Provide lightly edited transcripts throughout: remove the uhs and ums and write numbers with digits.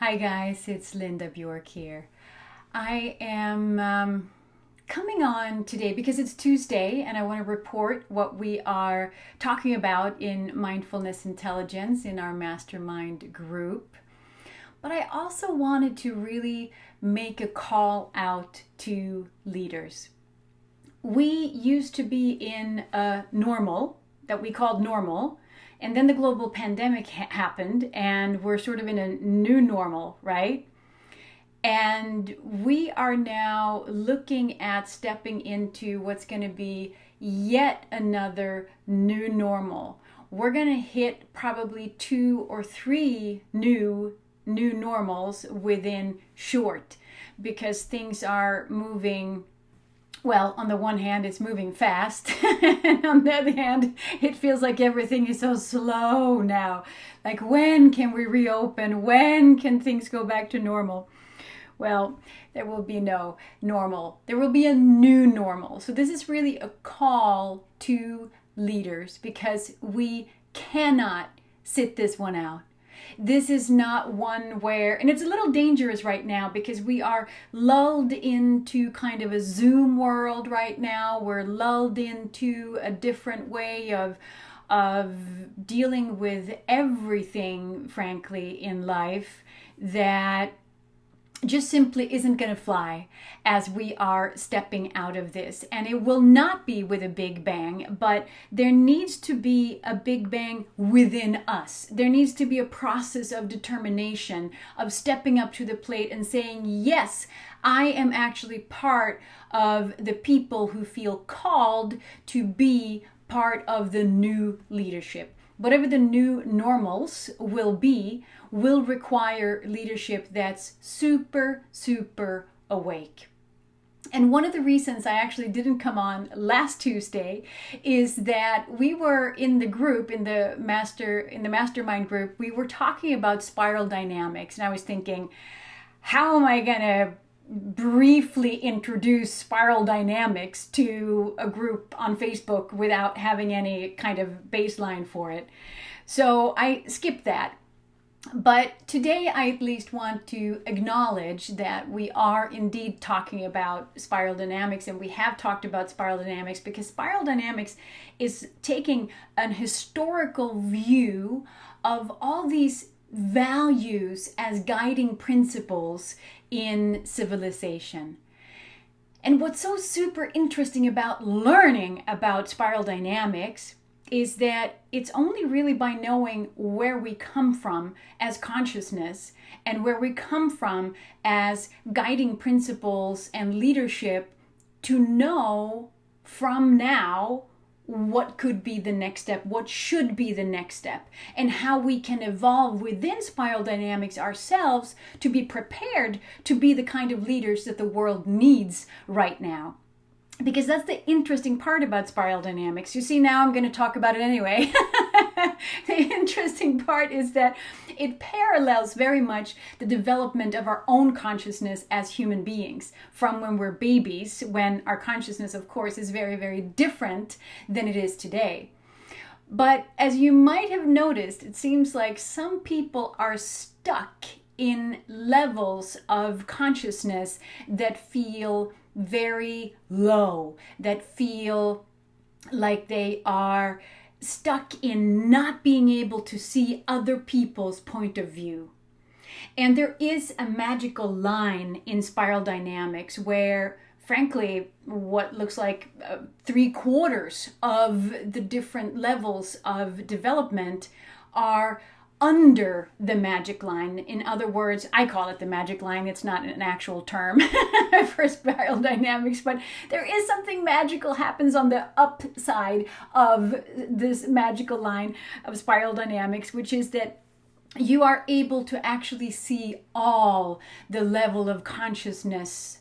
Hi guys, it's Linda Bjork here. I am coming on today because it's Tuesday and I want to report what we are talking about in Mindfulness Intelligence in our mastermind group. But I also wanted to really make a call out to leaders. We used to be in a normal that we called normal, and then the global pandemic happened, and we're sort of in a new normal, right? And we are now looking at stepping into what's going to be yet another new normal. We're going to hit probably two or three new normals within short because things are moving. Well, on the one hand, it's moving fast, and on the other hand, it feels like everything is so slow now. Like, when can we reopen? When can things go back to normal? Well, there will be no normal. There will be a new normal. So this is really a call to leaders because we cannot sit this one out. This is not one where, and it's a little dangerous right now because we are lulled into kind of a Zoom world right now. We're lulled into a different way of dealing with everything, frankly, in life that just simply isn't going to fly as we are stepping out of this. And it will not be with a big bang, but there needs to be a big bang within us. There needs to be a process of determination, of stepping up to the plate and saying, yes, I am actually part of the people who feel called to be part of the new leadership. Whatever the new normals will be, will require leadership that's super, super awake. And one of the reasons I actually didn't come on last Tuesday is that we were in the group, in the mastermind group, we were talking about spiral dynamics. And I was thinking, how am I going to briefly introduce spiral dynamics to a group on Facebook without having any kind of baseline for it? So I skipped that. But today I at least want to acknowledge that we are indeed talking about spiral dynamics, and we have talked about spiral dynamics because spiral dynamics is taking an historical view of all these values as guiding principles in civilization. And what's so super interesting about learning about spiral dynamics is that it's only really by knowing where we come from as consciousness and where we come from as guiding principles and leadership to know from now what could be the next step, what should be the next step, and how we can evolve within spiral dynamics ourselves to be prepared to be the kind of leaders that the world needs right now. Because that's the interesting part about spiral dynamics. You see, now I'm going to talk about it anyway. The interesting part is that it parallels very much the development of our own consciousness as human beings from when we're babies, when our consciousness, of course, is very, very different than it is today. But as you might have noticed, it seems like some people are stuck in levels of consciousness that feel very low, that feel like they are stuck in not being able to see other people's point of view. And there is a magical line in spiral dynamics where, frankly, what looks like 3/4 of the different levels of development are under the magic line. In other words, I call it the magic line. It's not an actual term for spiral dynamics, but there is something magical happens on the upside of this magical line of spiral dynamics, which is that you are able to actually see all the level of consciousness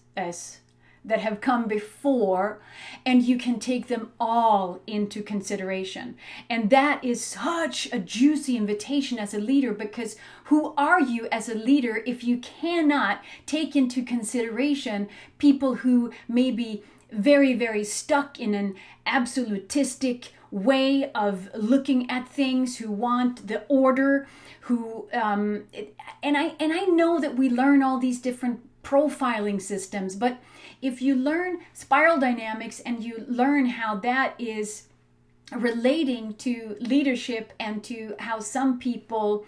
that have come before, and you can take them all into consideration. And that is such a juicy invitation as a leader, because who are you as a leader if you cannot take into consideration people who may be very, very stuck in an absolutistic way of looking at things, who want the order, and I know that we learn all these different profiling systems, but if you learn spiral dynamics and you learn how that is relating to leadership and to how some people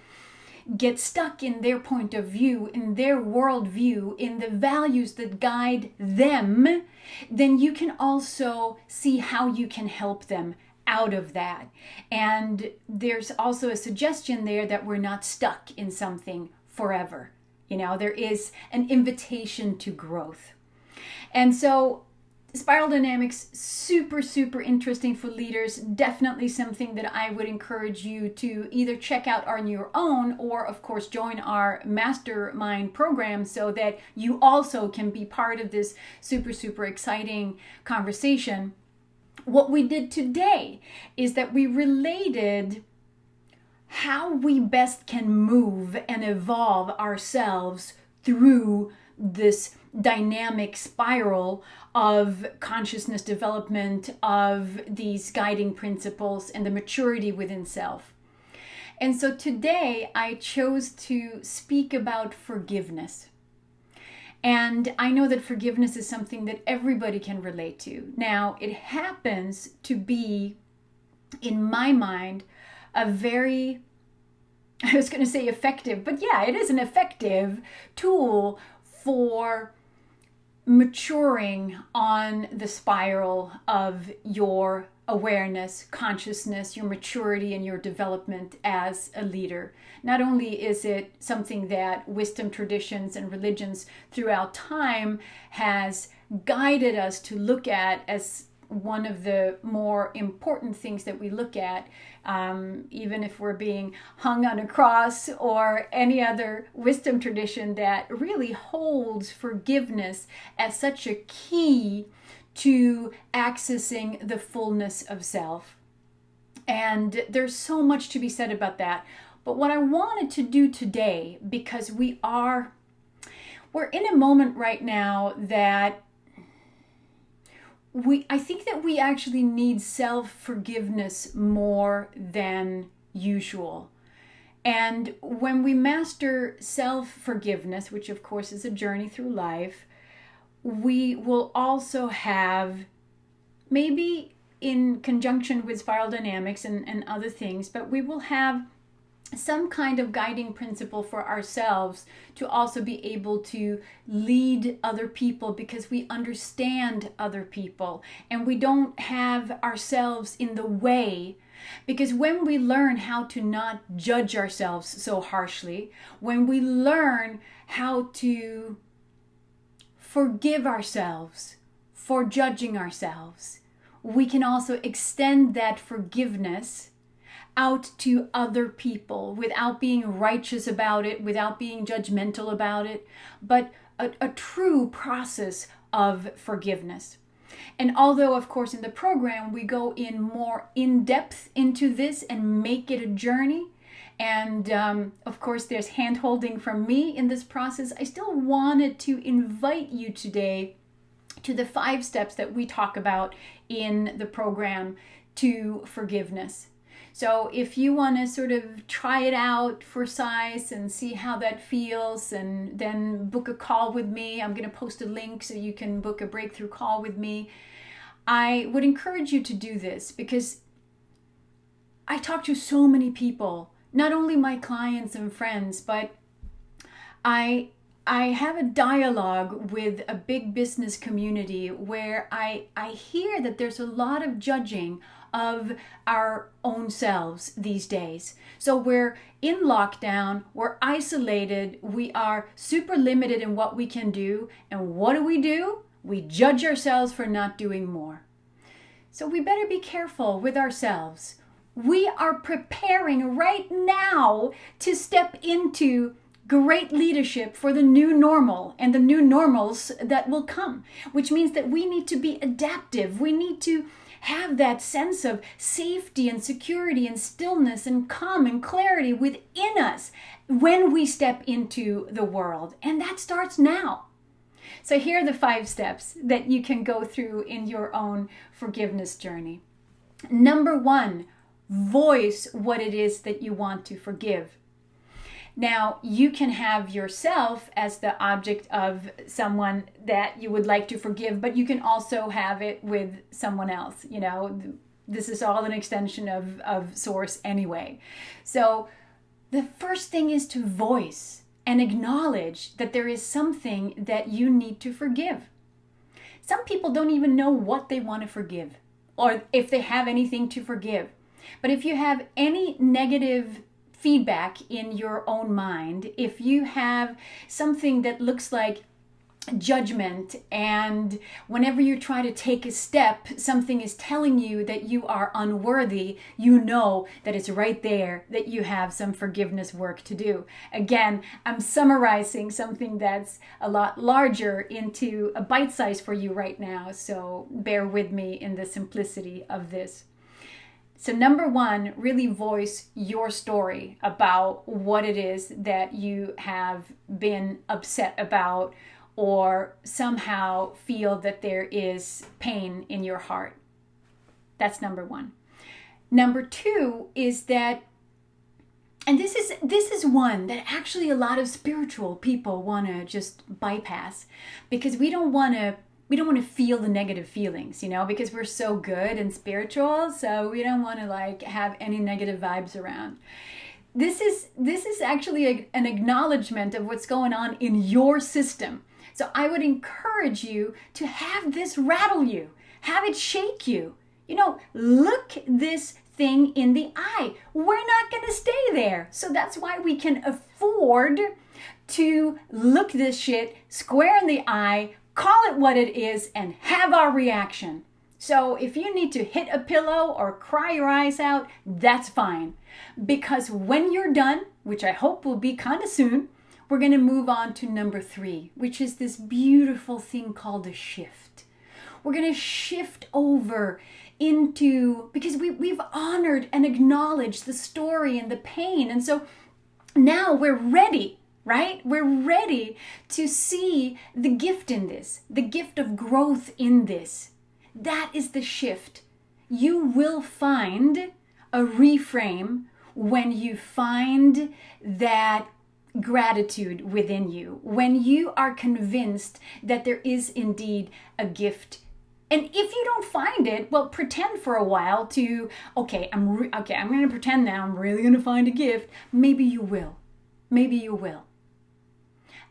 get stuck in their point of view, in their worldview, in the values that guide them, then you can also see how you can help them out of that. And there's also a suggestion there that we're not stuck in something forever. There is an invitation to growth. And so spiral dynamics, super, super interesting for leaders. Definitely something that I would encourage you to either check out on your own or, of course, join our mastermind program so that you also can be part of this super, super exciting conversation. What we did today is that we related how we best can move and evolve ourselves through this dynamic spiral of consciousness development, of these guiding principles and the maturity within self. And so today I chose to speak about forgiveness. And I know that forgiveness is something that everybody can relate to. Now, it happens to be, in my mind, a very, I was going to say effective, but yeah, it is an effective tool for maturing on the spiral of your awareness, consciousness, your maturity, and your development as a leader. Not only is it something that wisdom traditions and religions throughout time has guided us to look at as one of the more important things that we look at, even if we're being hung on a cross or any other wisdom tradition that really holds forgiveness as such a key to accessing the fullness of self. And there's so much to be said about that. But what I wanted to do today, because we're in a moment right now that I think that we actually need self-forgiveness more than usual. And when we master self-forgiveness, which of course is a journey through life, we will also have, maybe in conjunction with spiral dynamics and other things, but we will have some kind of guiding principle for ourselves to also be able to lead other people, because we understand other people and we don't have ourselves in the way. Because when we learn how to not judge ourselves so harshly, when we learn how to forgive ourselves for judging ourselves, we can also extend that forgiveness out to other people without being righteous about it, without being judgmental about it, but a true process of forgiveness. And although, of course, in the program, we go in more in depth into this and make it a journey, and of course, there's hand-holding from me in this process, I still wanted to invite you today to the 5 steps that we talk about in the program to forgiveness. So if you want to sort of try it out for size and see how that feels, and then book a call with me, I'm going to post a link so you can book a breakthrough call with me. I would encourage you to do this, because I talk to so many people, not only my clients and friends, but I have a dialogue with a big business community where I hear that there's a lot of judging of our own selves these days. So we're in lockdown, we're isolated, we are super limited in what we can do. And what do? We judge ourselves for not doing more. So we better be careful with ourselves. We are preparing right now to step into great leadership for the new normal and the new normals that will come, which means that we need to be adaptive. We need to have that sense of safety and security and stillness and calm and clarity within us when we step into the world. And that starts now. So here are the 5 steps that you can go through in your own forgiveness journey. Number one, voice what it is that you want to forgive. Now, you can have yourself as the object of someone that you would like to forgive, but you can also have it with someone else. You know, this is all an extension of source anyway. So the first thing is to voice and acknowledge that there is something that you need to forgive. Some people don't even know what they want to forgive or if they have anything to forgive. But if you have any negative feedback in your own mind, if you have something that looks like judgment, and whenever you try to take a step, something is telling you that you are unworthy, you know that it's right there that you have some forgiveness work to do. Again, I'm summarizing something that's a lot larger into a bite size for you right now, so bear with me in the simplicity of this. So number one, really voice your story about what it is that you have been upset about or somehow feel that there is pain in your heart. That's number one. Number two is that, and this is one that actually a lot of spiritual people want to just bypass, because we don't want to feel the negative feelings, you know, because we're so good and spiritual, so we don't want to like have any negative vibes around. This is actually an acknowledgement of what's going on in your system. So I would encourage you to have this rattle you, have it shake you. You know, look this thing in the eye. We're not going to stay there. So that's why we can afford to look this shit square in the eye, call it what it is, and have our reaction. So if you need to hit a pillow or cry your eyes out, that's fine. Because when you're done, which I hope will be kind of soon, we're going to move on to number three, which is this beautiful thing called a shift. We're going to shift over into, because we've honored and acknowledged the story and the pain. And so now we're ready, right? We're ready to see the gift in this, the gift of growth in this. That is the shift. You will find a reframe when you find that gratitude within you, when you are convinced that there is indeed a gift. And if you don't find it, well, pretend for a while to, I'm going to pretend now I'm really going to find a gift. Maybe you will. Maybe you will.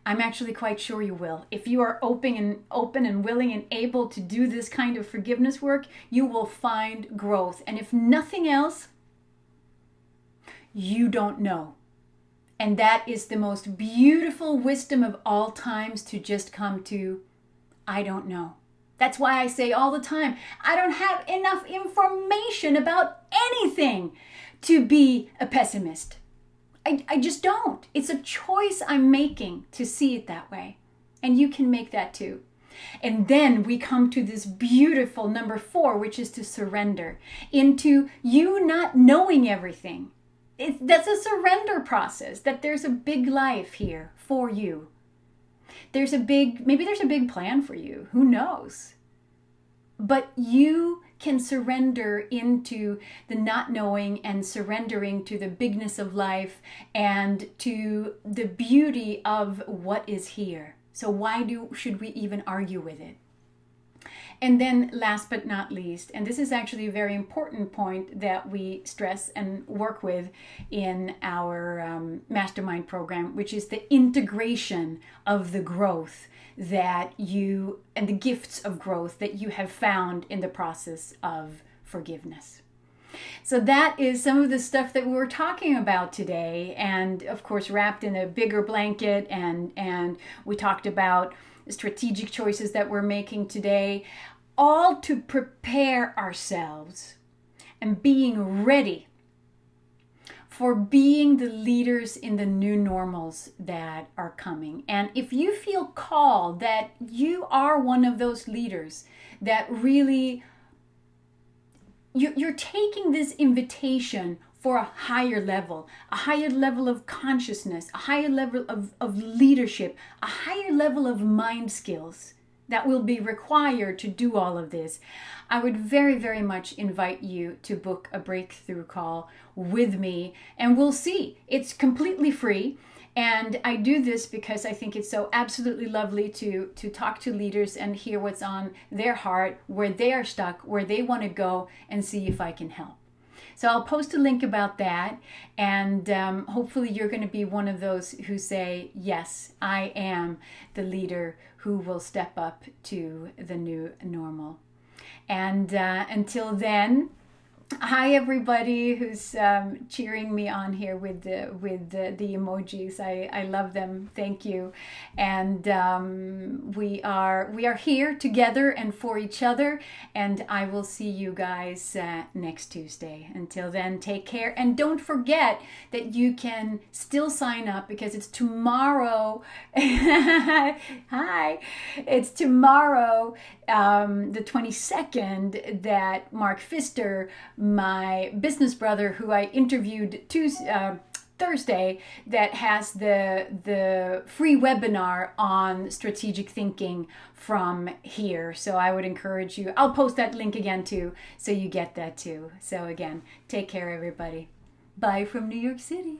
I'm actually quite sure you will. If you are open and willing and able to do this kind of forgiveness work, you will find growth. And if nothing else, you don't know. And that is the most beautiful wisdom of all times, to just come to, I don't know. That's why I say all the time, I don't have enough information about anything to be a pessimist. I just don't. It's a choice I'm making to see it that way. And you can make that too. And then we come to this beautiful number 4, which is to surrender into you not knowing everything. That's a surrender process, that there's a big life here for you. Maybe there's a big plan for you. Who knows? But you can surrender into the not knowing and surrendering to the bigness of life and to the beauty of what is here. So why should we even argue with it? And then last but not least, and this is actually a very important point that we stress and work with in our mastermind program, which is the integration of the growth that you, and the gifts of growth that you have found in the process of forgiveness. So that is some of the stuff that we were talking about today, and of course wrapped in a bigger blanket, and we talked about strategic choices that we're making today, all to prepare ourselves and being ready for being the leaders in the new normals that are coming. And if you feel called that you are one of those leaders that really, you're taking this invitation for a higher level of consciousness, a higher level of leadership, a higher level of mind skills, that will be required to do all of this, I would very, very much invite you to book a breakthrough call with me, and we'll see. It's completely free. And I do this because I think it's so absolutely lovely to talk to leaders and hear what's on their heart, where they are stuck, where they want to go, and see if I can help. So I'll post a link about that, and hopefully you're going to be one of those who say, yes, I am the leader who will step up to the new normal. And until then, hi everybody who's cheering me on here with the emojis. I love them. Thank you. And we are here together and for each other. And I will see you guys next Tuesday. Until then, take care, and don't forget that you can still sign up because it's tomorrow. Hi, it's tomorrow, the 22nd, that Mark Pfister, my business brother who I interviewed Thursday, that has the free webinar on strategic thinking from here. So I would encourage you. I'll post that link again too, so you get that too. So again, take care everybody. Bye from New York City.